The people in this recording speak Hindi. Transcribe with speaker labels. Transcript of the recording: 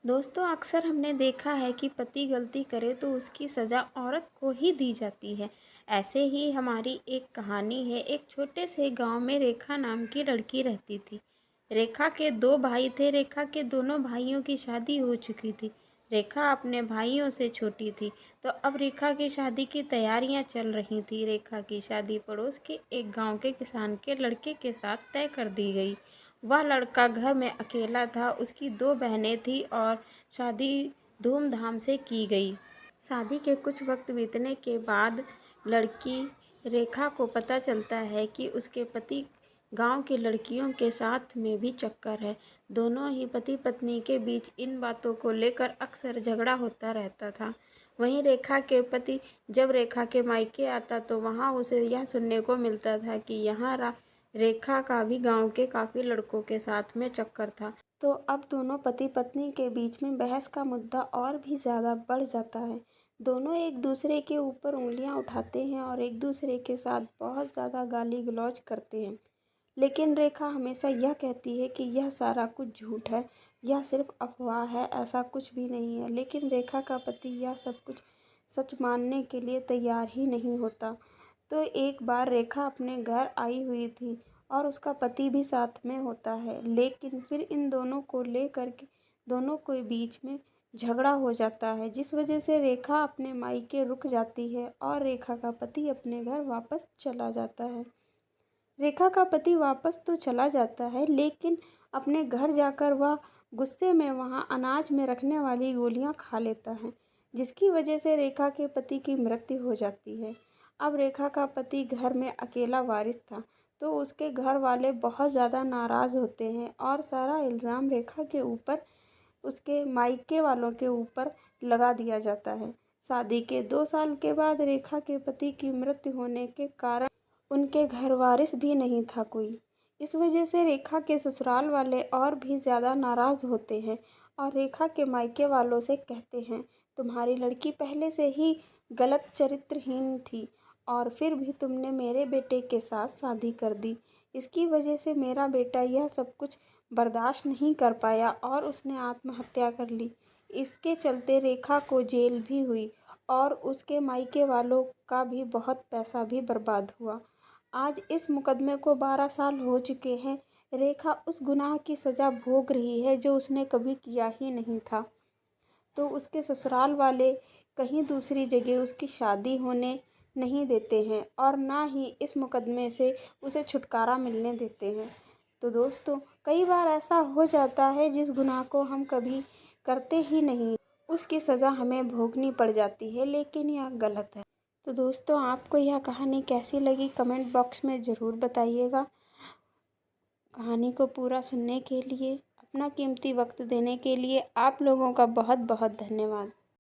Speaker 1: दोस्तों अक्सर हमने देखा है कि पति गलती करे तो उसकी सज़ा औरत को ही दी जाती है। ऐसे ही हमारी एक कहानी है। एक छोटे से गांव में रेखा नाम की लड़की रहती थी। रेखा के दो भाई थे। रेखा के दोनों भाइयों की शादी हो चुकी थी। रेखा अपने भाइयों से छोटी थी, तो अब रेखा की शादी की तैयारियां चल रही थी। रेखा की शादी पड़ोस के एक गांव के किसान के लड़के के साथ तय कर दी गई। वह लड़का घर में अकेला था। उसकी दो बहनें थीं और शादी धूमधाम से की गई। शादी के कुछ वक्त बीतने के बाद लड़की रेखा को पता चलता है कि उसके पति गांव की लड़कियों के साथ में भी चक्कर है। दोनों ही पति पत्नी के बीच इन बातों को लेकर अक्सर झगड़ा होता रहता था। वहीं रेखा के पति जब रेखा के मायके आता तो वहां उसे यह सुनने को मिलता था कि यहाँ रेखा का भी गांव के काफ़ी लड़कों के साथ में चक्कर था। तो अब दोनों पति पत्नी के बीच में बहस का मुद्दा और भी ज़्यादा बढ़ जाता है। दोनों एक दूसरे के ऊपर उंगलियां उठाते हैं और एक दूसरे के साथ बहुत ज़्यादा गाली गलौज करते हैं। लेकिन रेखा हमेशा यह कहती है कि यह सारा कुछ झूठ है, यह सिर्फ अफवाह है, ऐसा कुछ भी नहीं है। लेकिन रेखा का पति यह सब कुछ सच मानने के लिए तैयार ही नहीं होता। तो एक बार रेखा अपने घर आई हुई थी और उसका पति भी साथ में होता है। लेकिन फिर इन दोनों को लेकर के दोनों के बीच में झगड़ा हो जाता है, जिस वजह से रेखा अपने मायके रुक जाती है और रेखा का पति अपने घर वापस चला जाता है। रेखा का पति वापस तो चला जाता है, लेकिन अपने घर जाकर वह गुस्से में वहाँ अनाज में रखने वाली गोलियाँ खा लेता है, जिसकी वजह से रेखा के पति की मृत्यु हो जाती है। अब रेखा का पति घर में अकेला वारिस था, तो उसके घर वाले बहुत ज़्यादा नाराज़ होते हैं और सारा इल्ज़ाम रेखा के ऊपर, उसके मायके वालों के ऊपर लगा दिया जाता है। शादी के 2 साल के बाद रेखा के पति की मृत्यु होने के कारण उनके घर वारिस भी नहीं था कोई। इस वजह से रेखा के ससुराल वाले और भी ज़्यादा नाराज़ होते हैं और रेखा के मायके वालों से कहते हैं, तुम्हारी लड़की पहले से ही गलत चरित्रहीन थी और फिर भी तुमने मेरे बेटे के साथ शादी कर दी। इसकी वजह से मेरा बेटा यह सब कुछ बर्दाश्त नहीं कर पाया और उसने आत्महत्या कर ली। इसके चलते रेखा को जेल भी हुई और उसके मायके वालों का भी बहुत पैसा भी बर्बाद हुआ। आज इस मुकदमे को 12 साल हो चुके हैं। रेखा उस गुनाह की सज़ा भोग रही है जो उसने कभी किया ही नहीं था। तो उसके ससुराल वाले कहीं दूसरी जगह उसकी शादी होने नहीं देते हैं और ना ही इस मुकदमे से उसे छुटकारा मिलने देते हैं। तो दोस्तों कई बार ऐसा हो जाता है जिस गुनाह को हम कभी करते ही नहीं, उसकी सज़ा हमें भोगनी पड़ जाती है, लेकिन यह गलत है। तो दोस्तों आपको यह कहानी कैसी लगी कमेंट बॉक्स में ज़रूर बताइएगा। कहानी को पूरा सुनने के लिए, अपना कीमती वक्त देने के लिए आप लोगों का बहुत बहुत धन्यवाद।